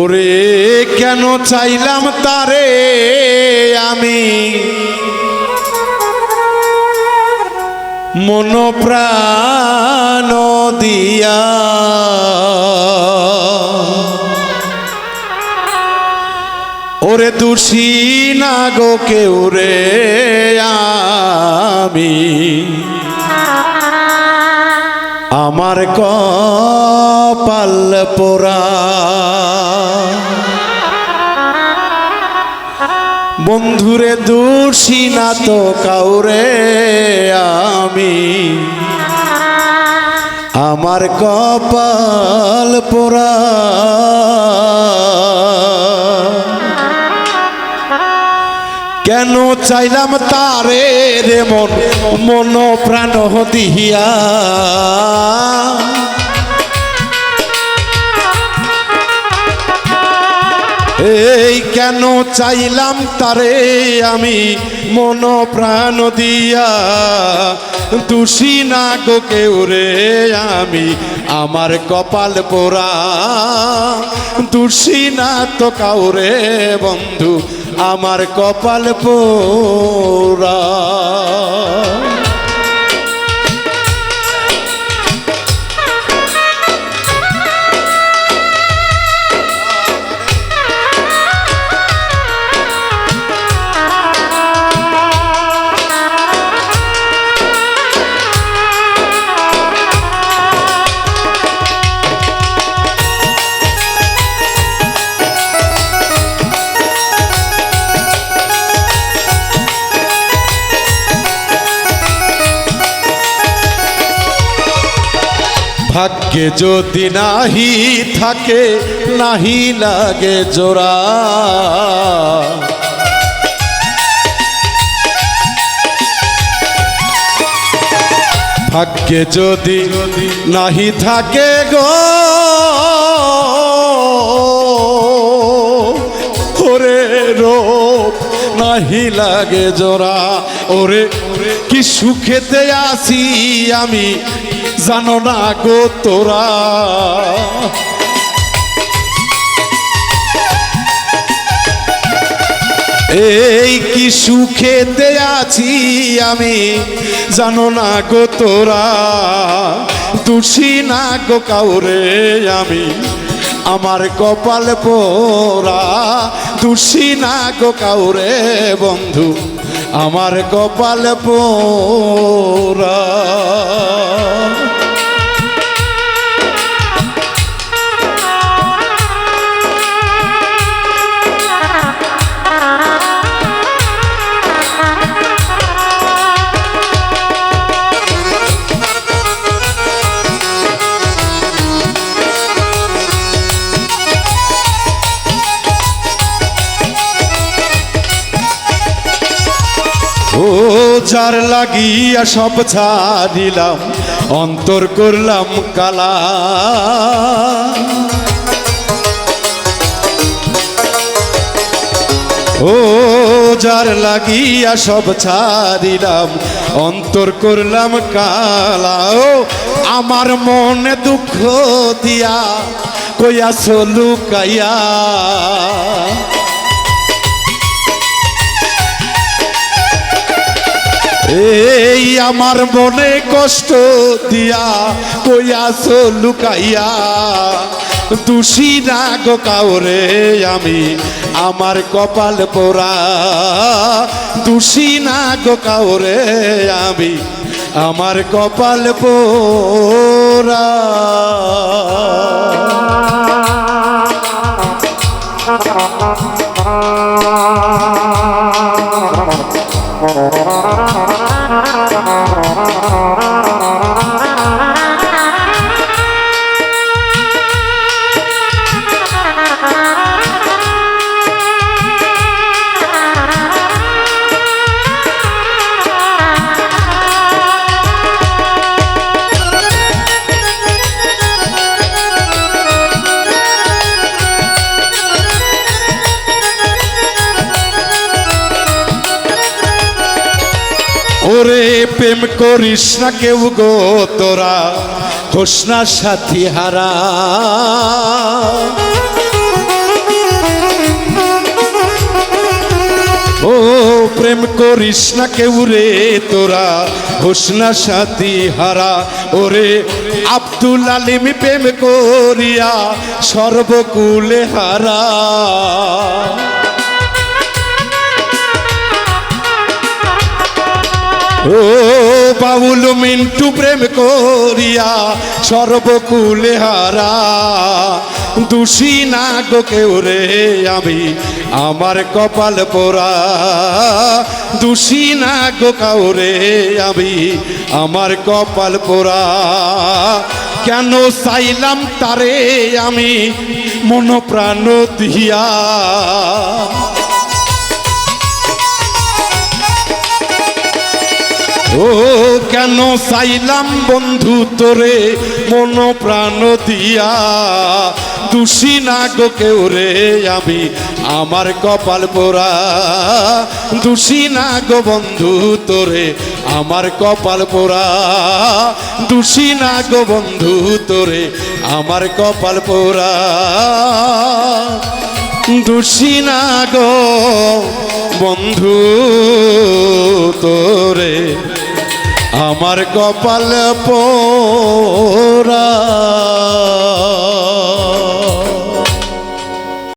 ওরে কেন চাইলাম তারে আমি মন প্রাণ দিয়া, ওরে দোষী না গো কেউ রে আমি আমার কপাল পোড়া। বন্ধুরে দোষী না তো কাউরে আমি আমার কপাল পোড়া। কেন চাইলাম তারে রে মন মন প্রাণ দিয়া, এই কেন চাইলাম তারে আমি মন প্রাণ দিয়া, দোষী না গো কেউ রে আমি আমার কপাল পোড়া। দোষী না তো কাউরে বন্ধু আমার কপাল পোড়া। ভাগ্যে যদি নাহি থাকে নাহি লাগে জোড়া, ভাগ্যে যদি নাহি থাকে গো ওরে রূপ নাহি লাগে জোড়া। ওরে কি সুখেতে আছি আমি জানো না গো তোরা, এই কি সুখেতে আছি আমি জানো না গো তোরা। দোষী না গো কাউরে আমি আমার কপাল পোড়া। দোষী না গো কাউরে বন্ধু আমার কপাল পোড়া। ও যার লাগিয়া সব ছাড়িলাম অন্তর করলাম কালা, ও যার লাগিয়া সব ছাড়িলাম অন্তর করলাম কালা। ও আমার মনে দুঃখ দিয়া কইয়াছ লুকাইয়া, এই আমার মনে কষ্ট দিয়া কইয়াছ লুকাইয়া। দোষী না গো কাউরে আমি আমার কপাল পোড়া। দোষী না গো কাউরে আমি আমার কপাল পোড়া। ওরে প্রেম করিস না কেউ গো তোরা, হোস না সাথী হারা। প্রেম করিস না কেউ রে তোরা হোসনা সাথী হারা ওরে আব্দুল আলিম প্রেম করিয়া সর্বকুলে হারা ও বাউল মিন্টু প্রেম করিয়া সর্বকুলে হারা দোষী না গো কেউ রে আমি আমার কপাল পোড়া দোষী না গো কাউরে আমি আমার কপাল পোড়া কেন চাইলাম তারে আমি মন প্রাণ দিয়া ও কেন চাইলাম বন্ধু তোরে মন প্রাণ দিয়া দোষী না গো কেউ রে আমি আমার কপাল পোড়া দোষী না গো বন্ধু তোরে আমার কপাল পোড়া দোষী না গো বন্ধু তোরে আমার কপাল পোড়া দোষী না গো বন্ধু তোরে আমার কপাল পোড়া।